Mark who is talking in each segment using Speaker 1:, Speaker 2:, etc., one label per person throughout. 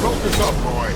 Speaker 1: Focus up, boy.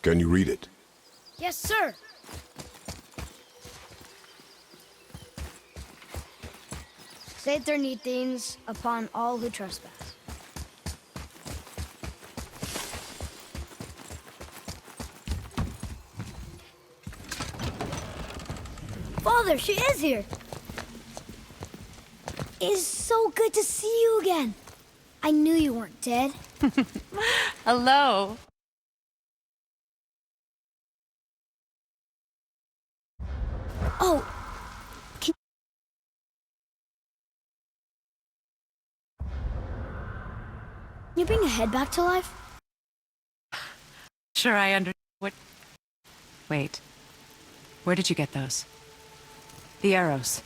Speaker 1: Can you read it?
Speaker 2: Yes, sir. Say eternity things upon all who trespass. Father, she is here. It is so good to see you again. I knew you weren't dead.
Speaker 3: Hello.
Speaker 2: Oh, can you bring a head back to life?
Speaker 3: Sure, I understand. What? Wait. Where did you get those? The arrows.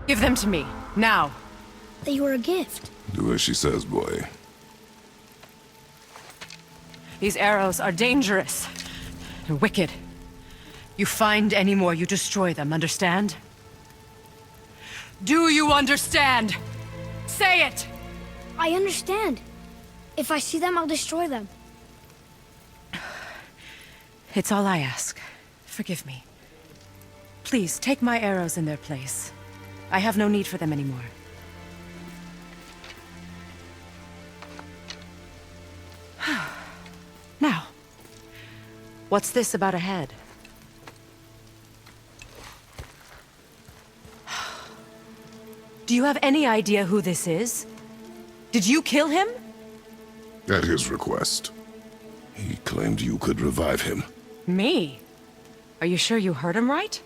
Speaker 3: Give them to me, now.
Speaker 2: They were a gift.
Speaker 1: Do as she says, boy.
Speaker 3: These arrows are dangerous and wicked. You find any more, you destroy them, understand? Do you understand? Say it!
Speaker 2: I understand. If I see them, I'll destroy them.
Speaker 3: It's all I ask. Forgive me. Please, take my arrows in their place. I have no need for them anymore. Now, what's this about a head? Do you have any idea who this is? Did you kill him?
Speaker 1: At his request. He claimed you could revive him.
Speaker 3: Me? Are you sure you heard him right?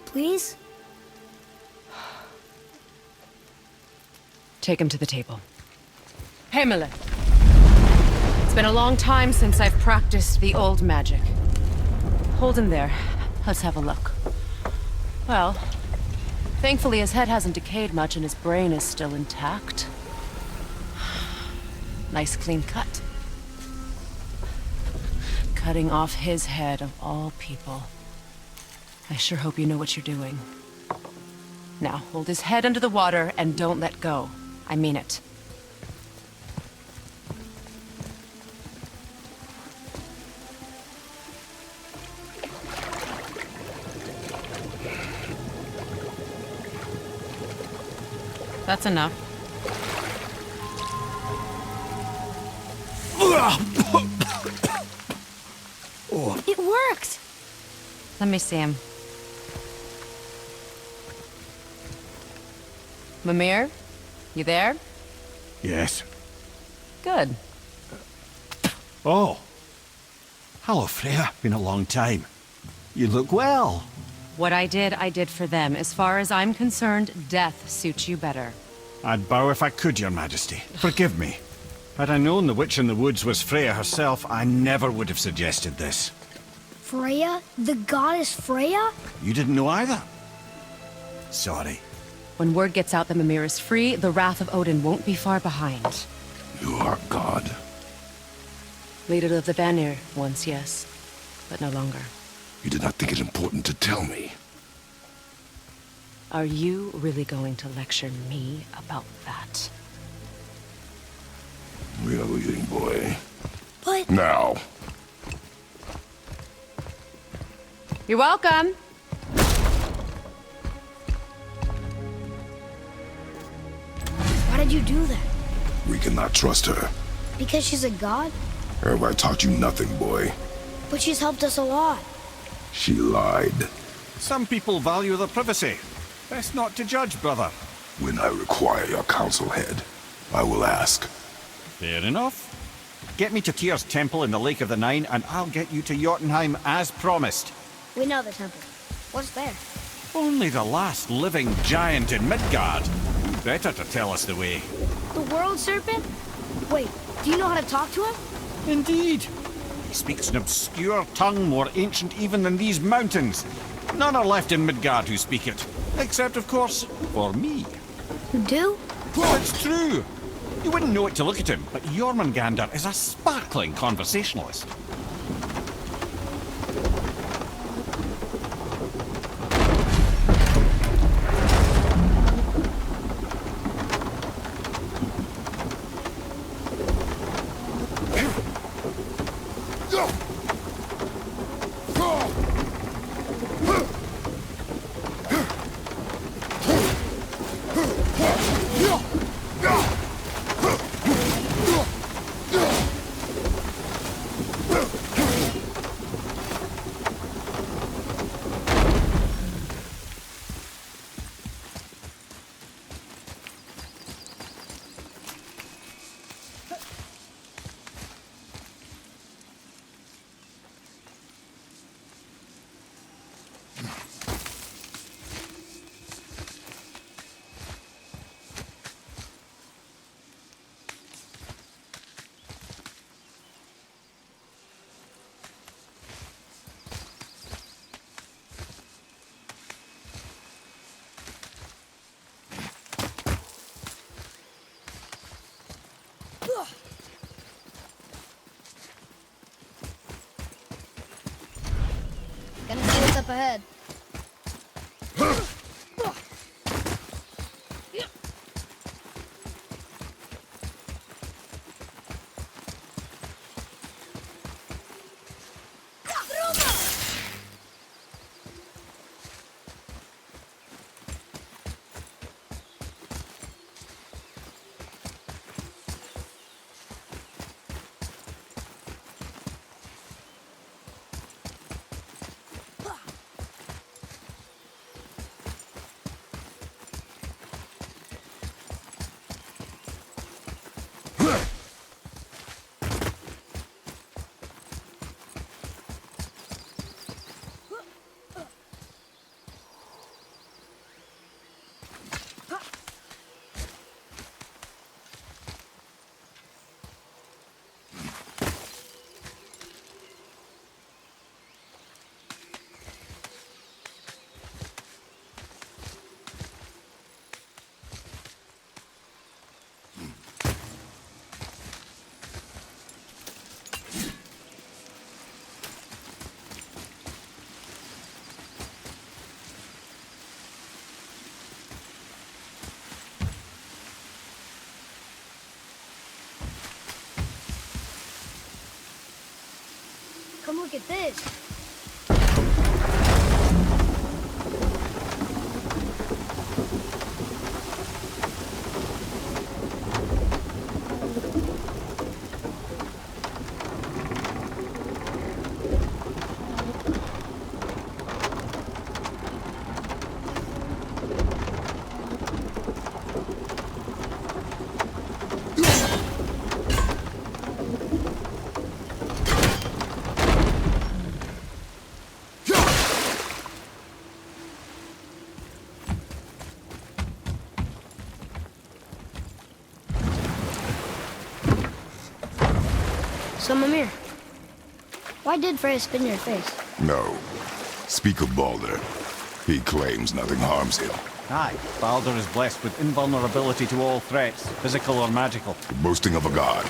Speaker 2: Please?
Speaker 3: Take him to the table. Himmelen! It's been a long time since I've practiced the old magic. Hold him there. Let's have a look. Well, thankfully his head hasn't decayed much and his brain is still intact. Nice clean cut. Cutting off his head of all people. I sure hope you know what you're doing. Now, hold his head under the water and don't let go. I mean it. That's enough.
Speaker 2: It worked!
Speaker 3: Let me see him. Mimir? You there?
Speaker 4: Yes.
Speaker 3: Good.
Speaker 4: Oh. Hello, Freya. Been a long time. You look well.
Speaker 3: What I did for them. As far as I'm concerned, death suits you better.
Speaker 4: I'd bow if I could, Your Majesty. Forgive me. Had I known the witch in the woods was Freya herself, I never would have suggested this.
Speaker 2: Freya? The goddess Freya?
Speaker 4: You didn't know either? Sorry.
Speaker 3: When word gets out that Mimir is free, the wrath of Odin won't be far behind.
Speaker 1: You are God.
Speaker 3: Leader of the Vanir, once yes, but no longer.
Speaker 1: You did not think it important to tell me.
Speaker 3: Are you really going to lecture me about that?
Speaker 1: We are leaving, boy.
Speaker 2: But
Speaker 1: Now.
Speaker 3: You're welcome.
Speaker 2: why did you do that?
Speaker 1: We cannot trust her.
Speaker 2: Because she's a god?
Speaker 1: Have I taught you nothing, boy?
Speaker 2: But she's helped us a lot.
Speaker 1: She lied.
Speaker 4: Some people value their privacy. Best not to judge, brother.
Speaker 1: When I require your council head, I will ask.
Speaker 4: Fair enough. Get me to Tyr's temple in the Lake of the Nine, and I'll get you to Jotunheim as promised.
Speaker 2: We know the temple. What's there?
Speaker 4: Only the last living giant in Midgard. Better to tell us the way.
Speaker 2: The world serpent? Wait, do you know how to talk to him?
Speaker 4: Indeed. He speaks an obscure tongue more ancient even than these mountains. None are left in Midgard who speak it. Except, of course, for me.
Speaker 2: You do?
Speaker 4: It's true. You wouldn't know it to look at him, but Jormungandr is a sparkling conversationalist.
Speaker 2: Gonna see what's up ahead. Come look at this. So, Mimir, why did Freya spin your face?
Speaker 1: No. Speak of Baldur. He claims nothing harms him.
Speaker 4: Aye, Baldur is blessed with invulnerability to all threats, physical or magical.
Speaker 1: Boasting of a god.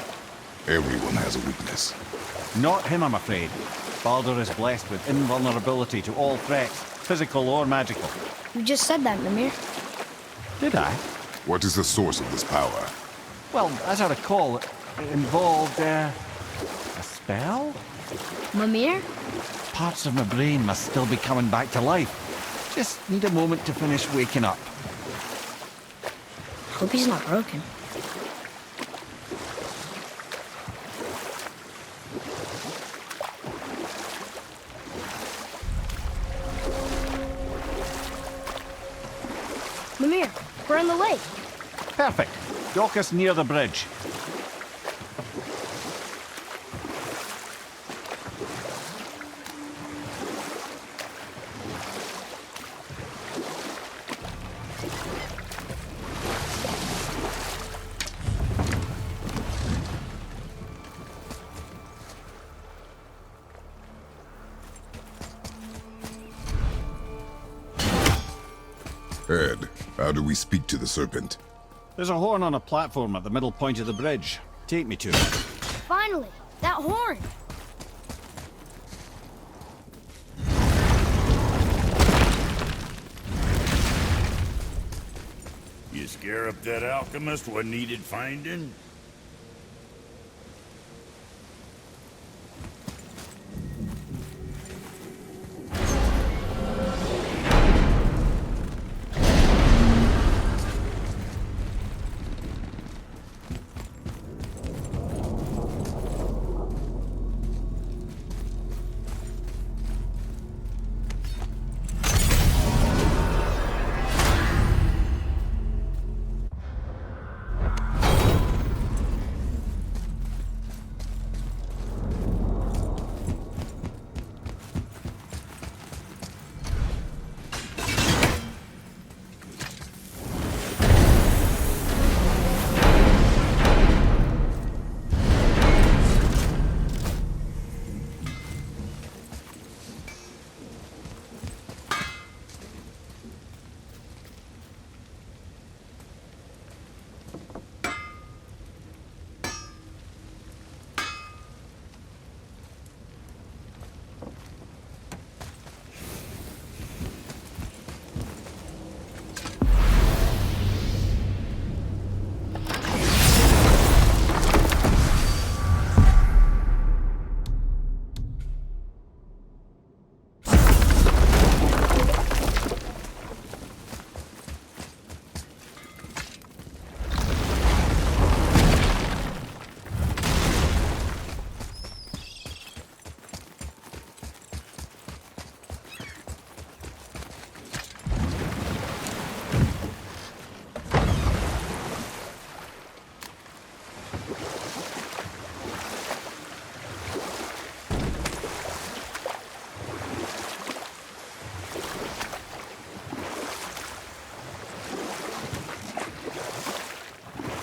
Speaker 1: Everyone has a weakness.
Speaker 4: Not him, I'm afraid. Baldur is blessed with invulnerability to all threats, physical or magical.
Speaker 2: You just said that, Mimir.
Speaker 4: Did I?
Speaker 1: What is the source of this power?
Speaker 4: Well, as I recall, it involved, a spell?
Speaker 2: Mimir?
Speaker 4: Parts of my brain must still be coming back to life. Just need a moment to finish waking up.
Speaker 2: Hope he's not broken. Mimir, we're in the lake.
Speaker 4: Perfect. Dock us near the bridge.
Speaker 1: Ed, how do we speak to the serpent?
Speaker 4: There's a horn on a platform at the middle point of the bridge. Take me to it.
Speaker 2: Finally, that horn.
Speaker 5: You scare up that alchemist what needed finding?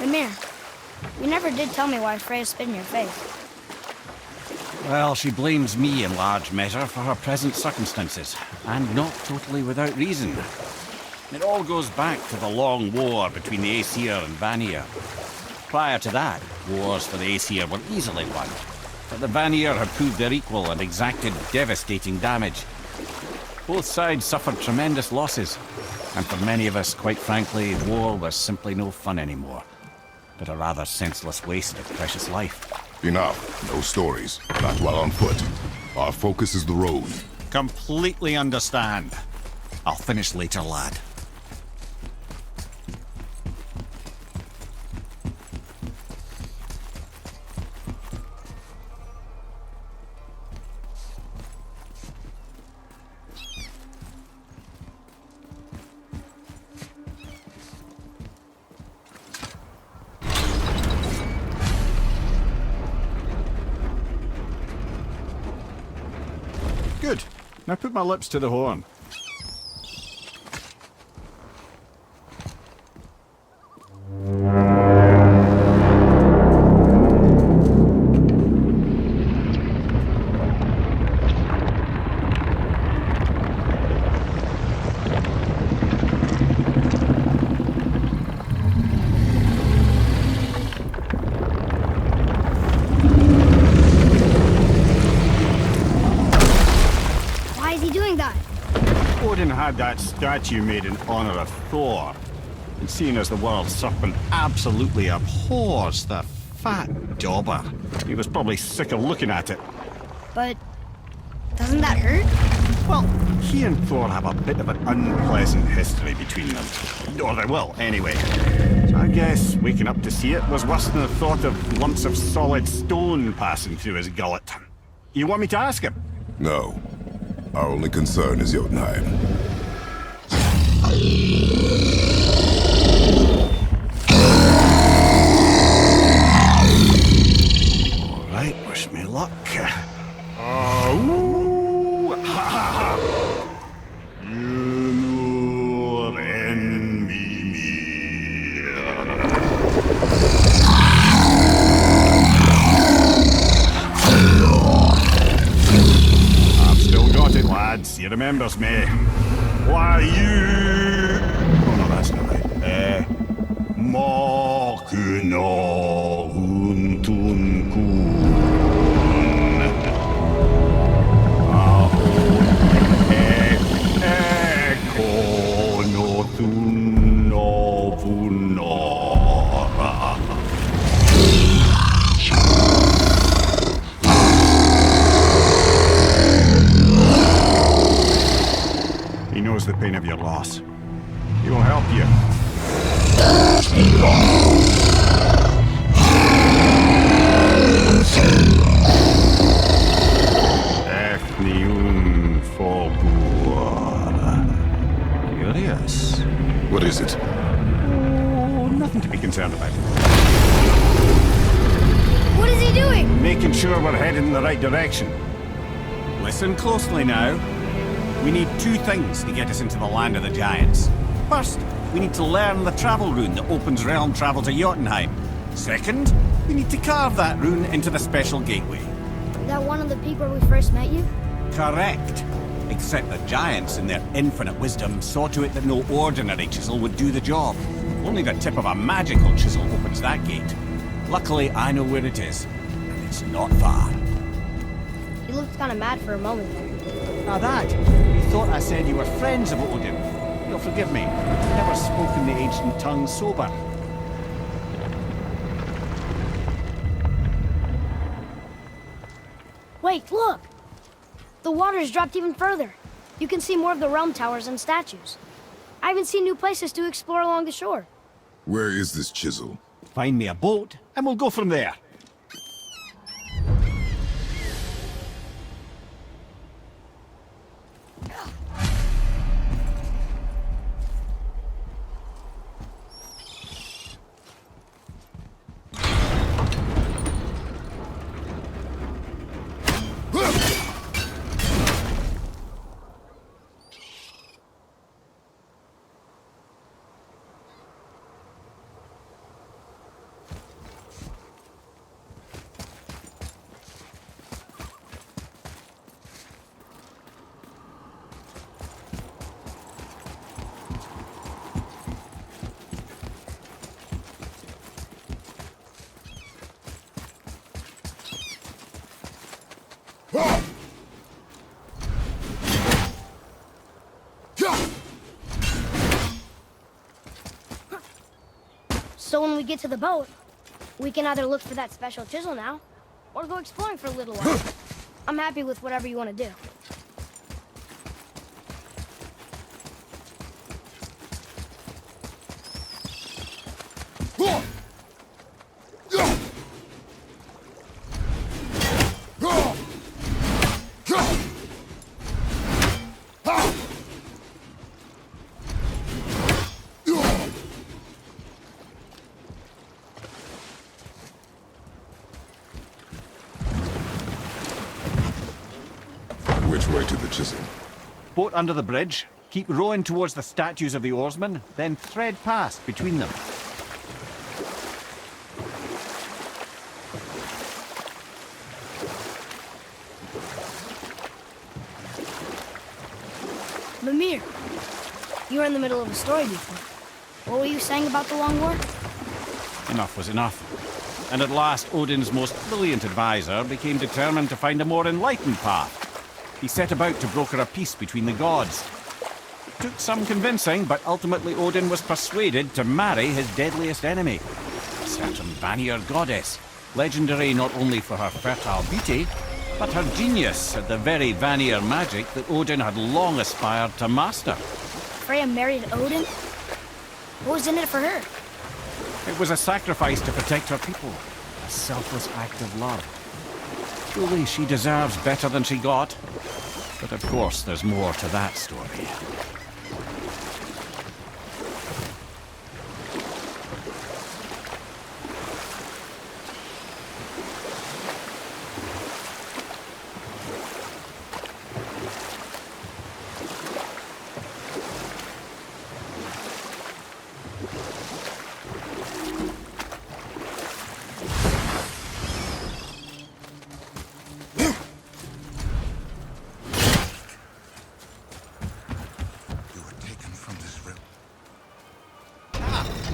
Speaker 2: Mimir, you never did tell me why Freya spit in your face.
Speaker 4: Well, she blames me in large measure for her present circumstances, and not totally without reason. It all goes back to the long war between the Aesir and Vanir. Prior to that, wars for the Aesir were easily won, but the Vanir had proved their equal and exacted devastating damage. Both sides suffered tremendous losses, and for many of us, quite frankly, war was simply no fun anymore, but a rather senseless waste of precious life.
Speaker 1: Enough. No stories. Not while on foot. Our focus is the road.
Speaker 4: Completely understand. I'll finish later, lad. Good. Now put my lips to the horn.
Speaker 2: Why is he doing that?
Speaker 4: that statue made in honor of Thor. And seeing as the world serpent absolutely abhors the fat dauber, he was probably sick of looking at it.
Speaker 2: But doesn't that hurt?
Speaker 4: Well, he and Thor have a bit of an unpleasant history between them. Or they will, anyway. So I guess waking up to see it was worse than the thought of lumps of solid stone passing through his gullet. You want me to ask him?
Speaker 1: No. Our only concern is Jotunheim.
Speaker 4: All right, wish me luck. Oh, ha ha ha! You envy me. I've still got it, lads. He remembers me. Why you? Oh no, that's not right. Makuna untun kun. He knows the pain of your loss. He will help you. Curious.
Speaker 1: What is it?
Speaker 4: Oh, nothing to be concerned about.
Speaker 2: What is he doing?
Speaker 4: Making sure we're heading in the right direction. Listen closely now. We need two things to get us into the land of the giants. First, we need to learn the travel rune that opens realm travel to Jotunheim. Second, we need to carve that rune into the special gateway.
Speaker 2: That one of the peak where we first met you?
Speaker 4: Correct. Except the giants, in their infinite wisdom, saw to it that no ordinary chisel would do the job. Only the tip of a magical chisel opens that gate. Luckily, I know where it is, and it's not far.
Speaker 2: He looked kind of mad for a moment there.
Speaker 4: Now that, you thought I said you were friends of Odin. You'll forgive me. I've never spoken the ancient tongue sober.
Speaker 2: Wait, look! The water's dropped even further. You can see more of the realm towers and statues. I even see new places to explore along the shore.
Speaker 1: Where is this chisel?
Speaker 4: Find me a boat, and we'll go from there.
Speaker 2: So when we get to the boat, we can either look for that special chisel now, or go exploring for a little while. I'm happy with whatever you want to do.
Speaker 1: Which way to the chisel?
Speaker 4: Boat under the bridge, keep rowing towards the statues of the oarsmen, then thread past between them.
Speaker 2: Mimir, you were in the middle of a story before. What were you saying about the Long War?
Speaker 4: Enough was enough. And at last, Odin's most brilliant advisor became determined to find a more enlightened path. He set about to broker a peace between the gods. took some convincing, but ultimately Odin was persuaded to marry his deadliest enemy, a certain Vanir goddess, legendary not only for her fertile beauty, but her genius at the very Vanir magic that Odin had long aspired to master.
Speaker 2: Freya married Odin? What was in it for her?
Speaker 4: It was a sacrifice to protect her people, a selfless act of love. Truly, she deserves better than she got. But of course, there's more to that story.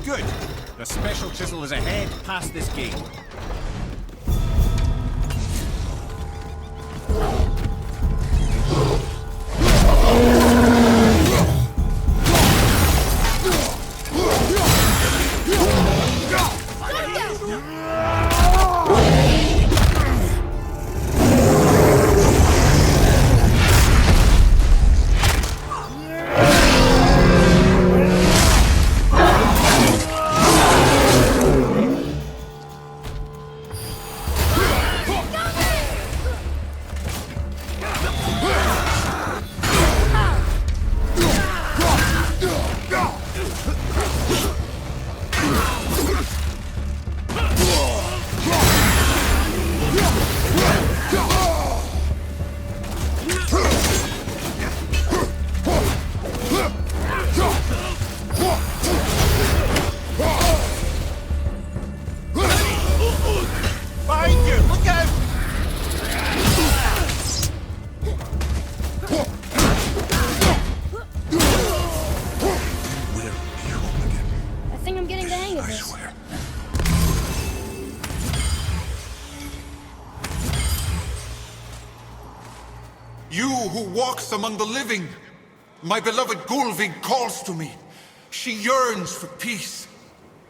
Speaker 4: Good. The special chisel is ahead, past this gate.
Speaker 6: You who walks among the living, my beloved Gulvig calls to me. She yearns for peace,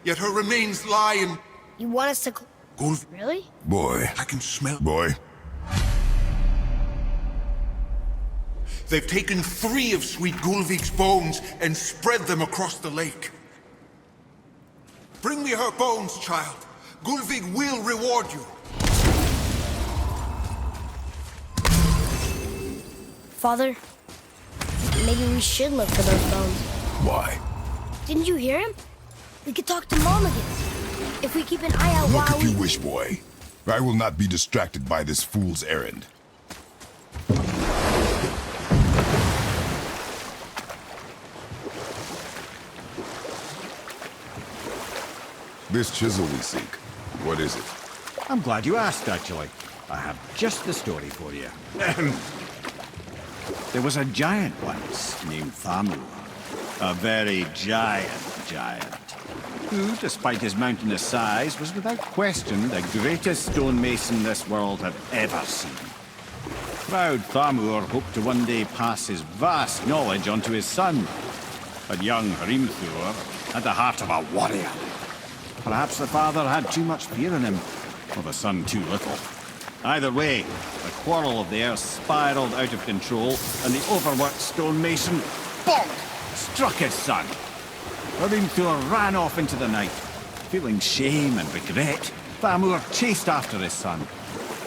Speaker 6: yet her remains lie in...
Speaker 2: You want us to...
Speaker 6: Gulvig,
Speaker 2: Really?
Speaker 1: Boy.
Speaker 6: I can smell...
Speaker 1: Boy.
Speaker 6: They've taken 3 of sweet Gulvig's bones and spread them across the lake. Bring me her bones, child. Gulvig will reward you.
Speaker 2: Father, maybe we should look for those bones.
Speaker 1: Why?
Speaker 2: Didn't you hear him? We could talk to Mom again. If we keep an eye out
Speaker 1: Look
Speaker 2: while
Speaker 1: if you wish, boy. I will not be distracted by this fool's errand. This chisel we seek, what is it?
Speaker 4: I'm glad you asked, actually. I have just the story for you. There was a giant once named Thamur. A very giant, who, despite his mountainous size, was without question the greatest stonemason this world had ever seen. Proud Thamur hoped to one day pass his vast knowledge onto his son. But young Hrimthur had the heart of a warrior. Perhaps the father had too much fear in him, or the son too little. Either way, the quarrel of theirs spiraled out of control, and the overworked stonemason, bonk, struck his son. Hrimthur ran off into the night. Feeling shame and regret, Thamur chased after his son.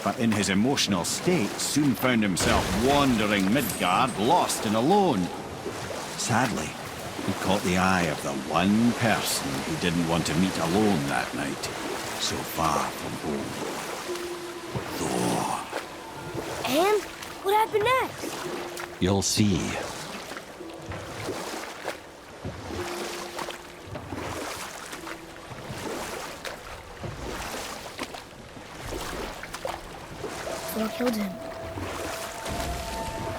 Speaker 4: But in his emotional state, soon found himself wandering Midgard, lost and alone. Sadly, he caught the eye of the one person he didn't want to meet alone that night, so far from home. Thor.
Speaker 2: And what happened next?
Speaker 4: You'll see.
Speaker 2: Thor killed him.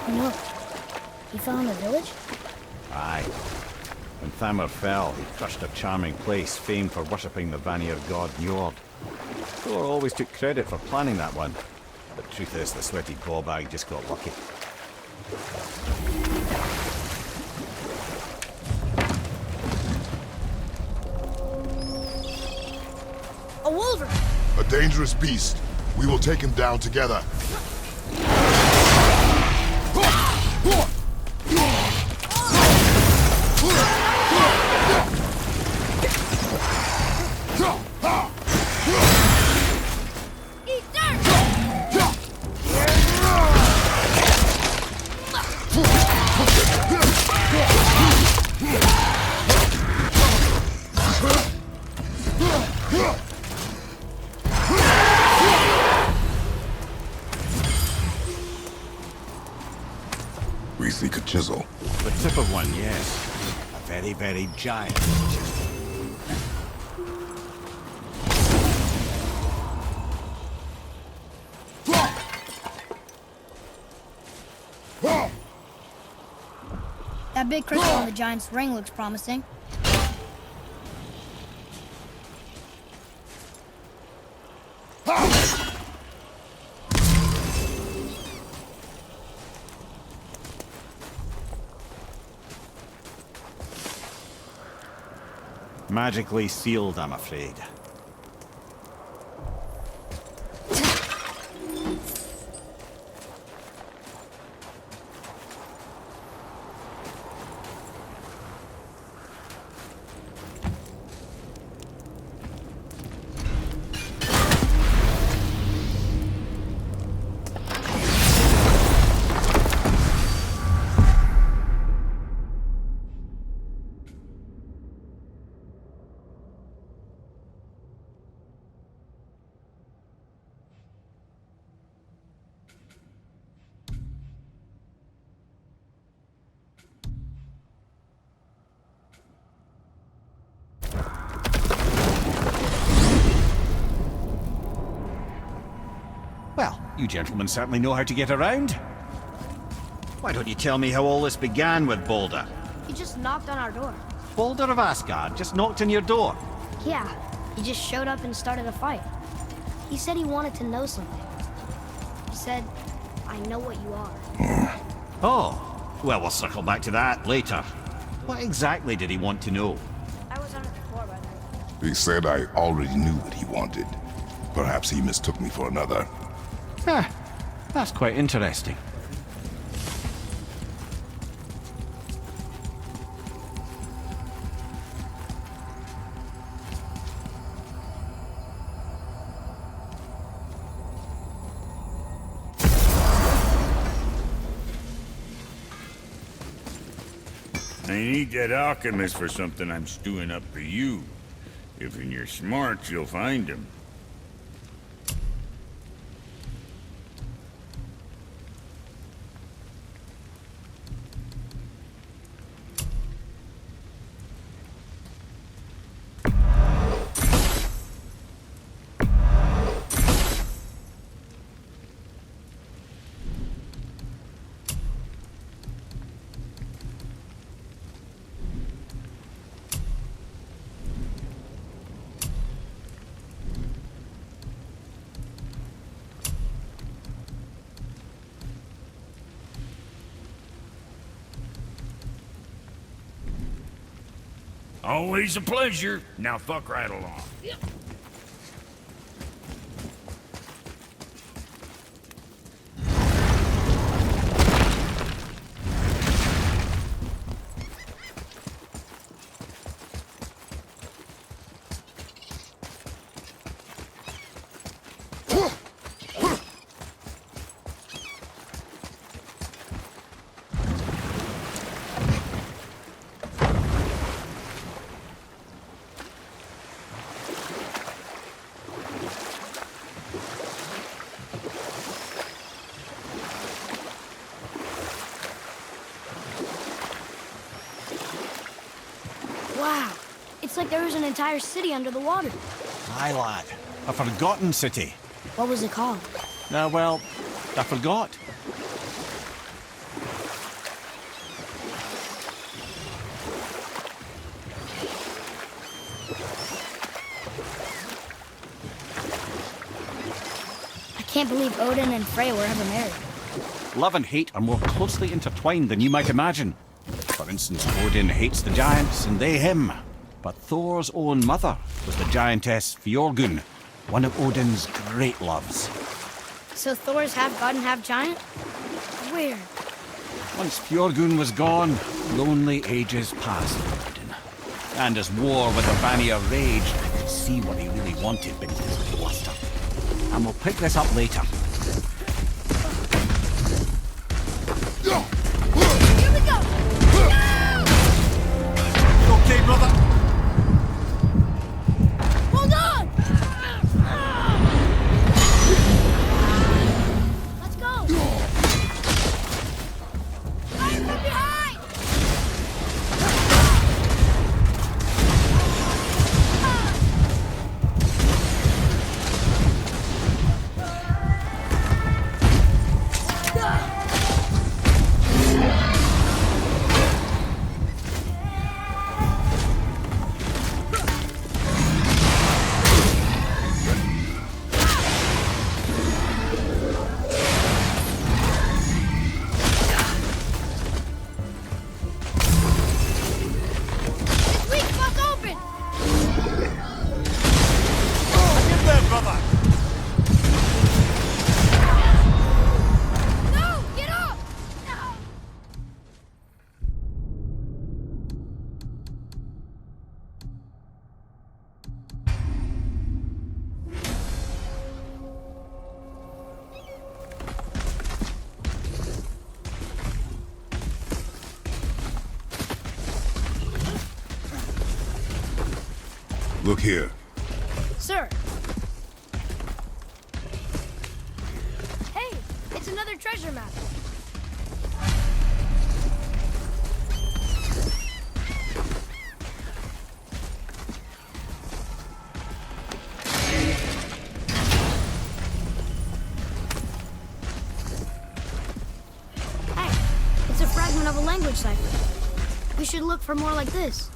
Speaker 2: No. He fell in the village?
Speaker 4: Aye. When Thamur fell, he crushed a charming place famed for worshipping the Vanir god Njord. Thor always took credit for planning that one. But truth is, the sweaty ball bag just got lucky.
Speaker 2: wolverine!
Speaker 1: A dangerous beast. We will take him down together.
Speaker 2: Eat dirt!
Speaker 1: We seek a chisel.
Speaker 4: The tip of one, yes. A very, very giant chisel.
Speaker 2: That big crystal on the giant's ring looks promising.
Speaker 4: Magically sealed, I'm afraid. Well, you gentlemen certainly know how to get around. Why don't you tell me how all this began with Balder?
Speaker 2: He just knocked on our door.
Speaker 4: Balder of Asgard just knocked on your door.
Speaker 2: Yeah, he just showed up and started a fight. He said he wanted to know something. He said, I know what you are.
Speaker 4: Oh, well, we'll circle back to that later. What exactly did he want to know?
Speaker 2: I was on it before, by then.
Speaker 1: He said I already knew what he wanted. Perhaps he mistook me for another.
Speaker 4: Huh, that's quite interesting.
Speaker 5: I need that alchemist for something I'm stewing up for you. If you're smart, you'll find him. Always a pleasure. Now fuck right along.
Speaker 2: Wow, it's like there was an entire city under the water.
Speaker 4: Aye, lad. A forgotten city.
Speaker 2: What was it called?
Speaker 4: Well, I forgot.
Speaker 2: I can't believe Odin and Frey were ever married.
Speaker 4: Love and hate are more closely intertwined than you might imagine. For instance, Odin hates the giants and they him. But Thor's own mother was the giantess Fjorgun, one of Odin's great loves.
Speaker 2: So Thor's half god and half giant? Weird.
Speaker 4: Once Fjorgun was gone, lonely ages passed for Odin. And as war with the Vanir raged, I could see what he really wanted beneath his bluster. And we'll pick this up later.
Speaker 2: Here we go!
Speaker 7: You okay, brother?
Speaker 2: Hold on! Let's go! Fire from behind! This weak bust open!
Speaker 7: Get there, brother!
Speaker 2: No! Get up! No!
Speaker 1: Look here.
Speaker 2: Sir. Hey, it's another treasure map. Hey, it's a fragment of a language cipher. We should look for more like this.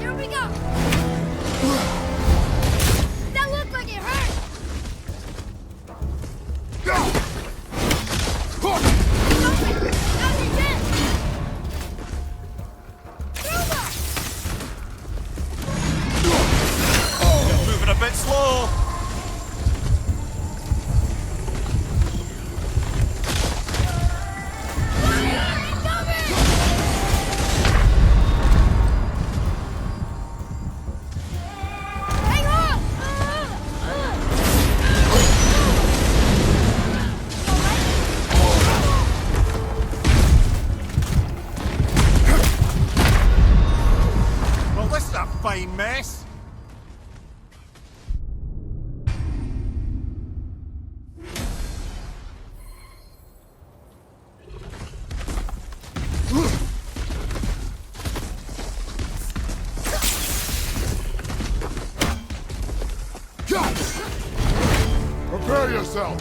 Speaker 2: Here we go! That looked like it hurt! Open! Now's your chance! Through
Speaker 7: Moving a bit slow.
Speaker 2: Hang on!
Speaker 7: Well, this is a fine mess.
Speaker 1: Prepare yourself!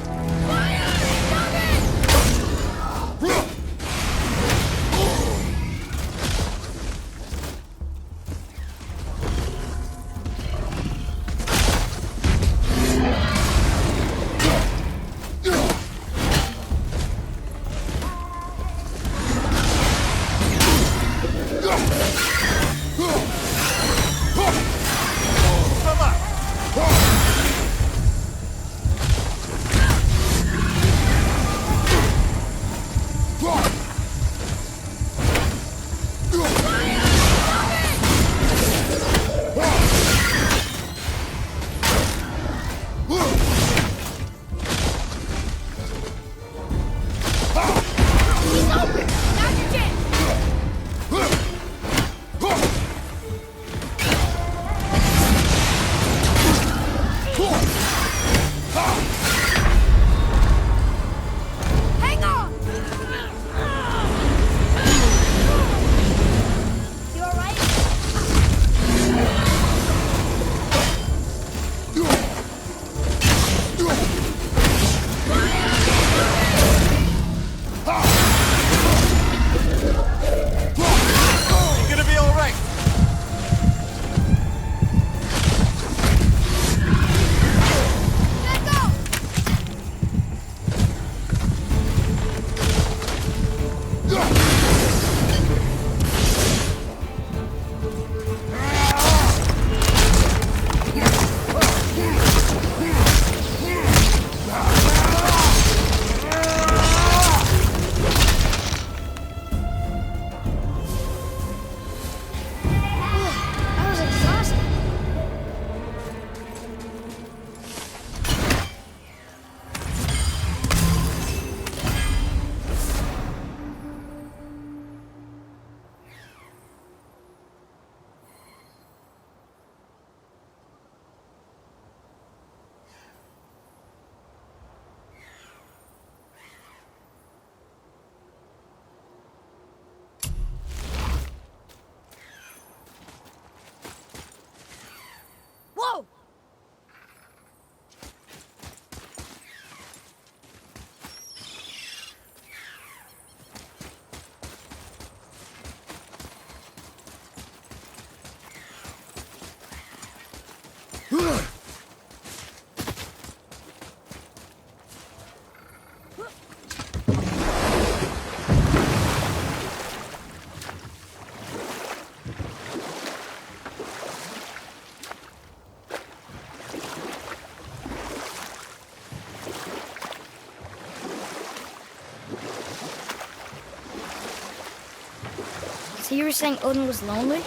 Speaker 2: So you were saying Odin was lonely?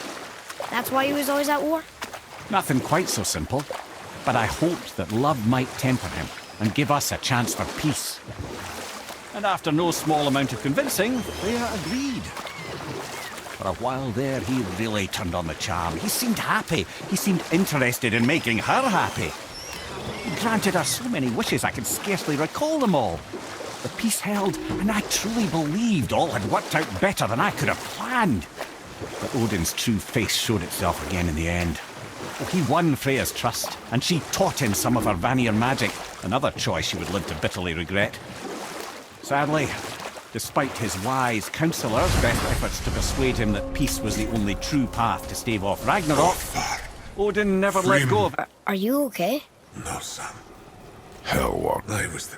Speaker 2: That's why he was always at war?
Speaker 4: Nothing quite so simple, but I hoped that love might temper him and give us a chance for peace. And after no small amount of convincing, Freya agreed. For a while there, he really turned on the charm. He seemed happy. He seemed interested in making her happy. He granted her so many wishes I could scarcely recall them all. The peace held, and I truly believed all had worked out better than I could have planned. But Odin's true face showed itself again in the end. He won Freya's trust, and she taught him some of her Vanir magic, another choice she would live to bitterly regret. Sadly, despite his wise counselor's best efforts to persuade him that peace was the only true path to stave off Ragnarok, Odin never let go of it.
Speaker 2: Are you okay?
Speaker 6: No, son.
Speaker 1: Hell walk.
Speaker 6: I was the...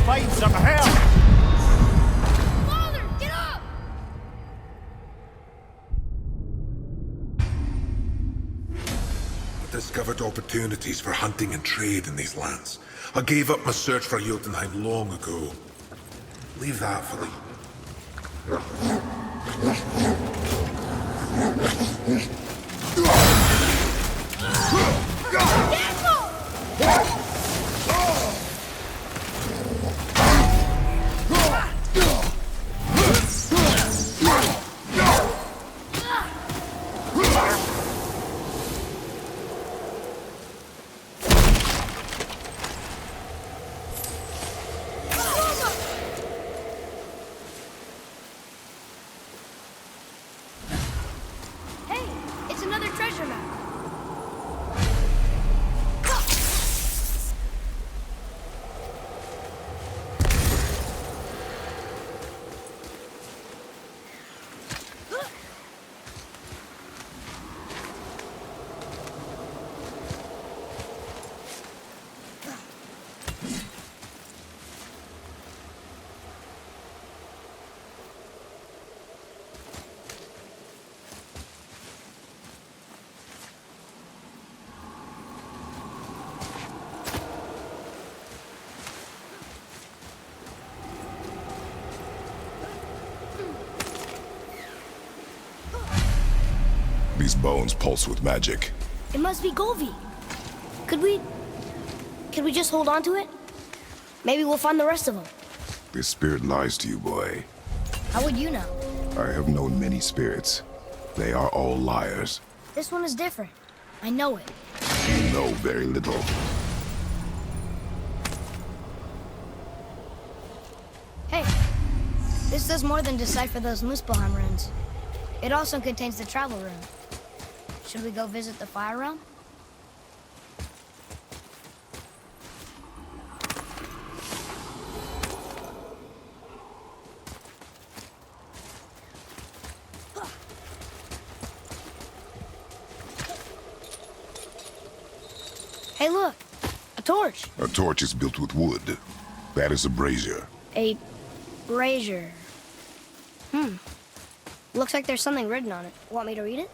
Speaker 7: Find some help!
Speaker 2: Father, get up!
Speaker 6: I discovered opportunities for hunting and trade in these lands. I gave up my search for Jotunheim long ago. Leave that for
Speaker 2: Hey, it's another treasure map.
Speaker 1: These bones pulse with magic.
Speaker 2: It must be Golvi. Could we just hold on to it? Maybe we'll find the rest of them.
Speaker 1: This spirit lies to you, boy.
Speaker 2: How would you know?
Speaker 1: I have known many spirits. They are all liars.
Speaker 2: This one is different. I know it.
Speaker 1: You know very little.
Speaker 2: Hey, this does more than decipher those Muspelheim runes. It also contains the travel rune. Should we go visit the fire realm? Hey, look! A torch!
Speaker 1: A torch is built with wood. That is a brazier.
Speaker 2: A brazier. Looks like there's something written on it. Want me to read it?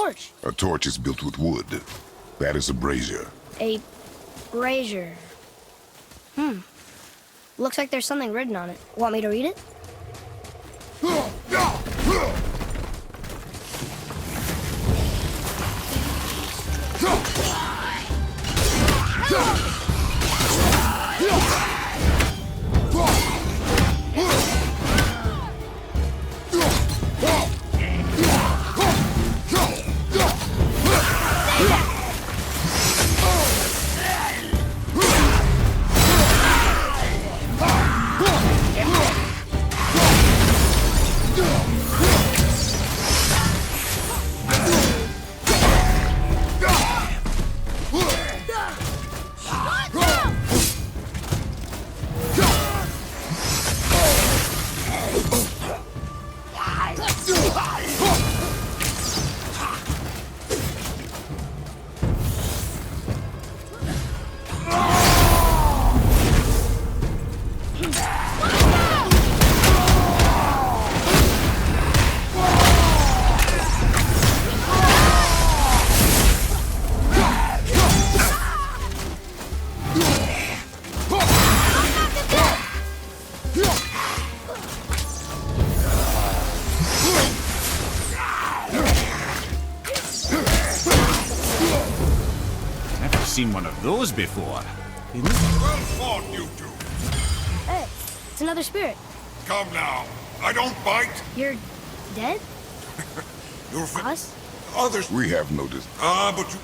Speaker 2: torch.
Speaker 1: A torch is built with wood. That is a brazier.
Speaker 2: A brazier. Looks like there's something written on it. Want me to read it?
Speaker 4: Seen one of those before.
Speaker 6: Well fought, you two.
Speaker 2: Hey, it's another spirit.
Speaker 6: Come now. I don't bite.
Speaker 2: You're dead?
Speaker 6: You're
Speaker 2: Us?
Speaker 6: others.
Speaker 1: We have noticed.
Speaker 6: But you...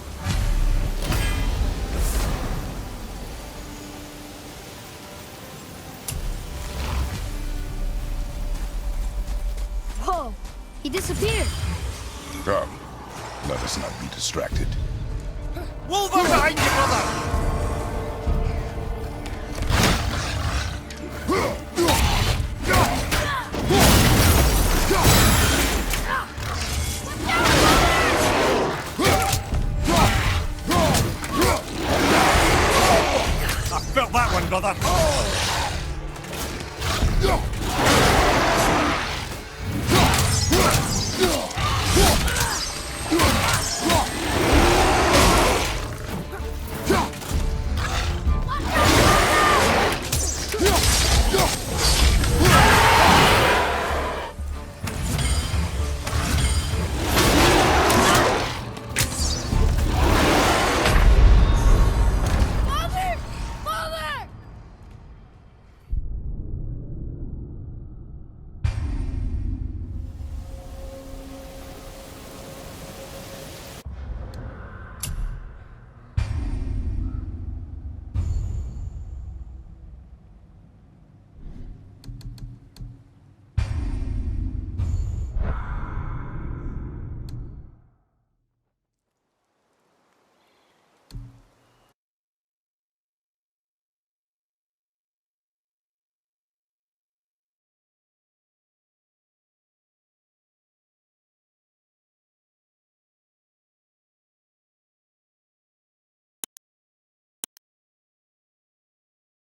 Speaker 2: Whoa, he disappeared.
Speaker 1: Come, let us not be distracted.
Speaker 7: Wolver behind you, brother! I felt that one, brother.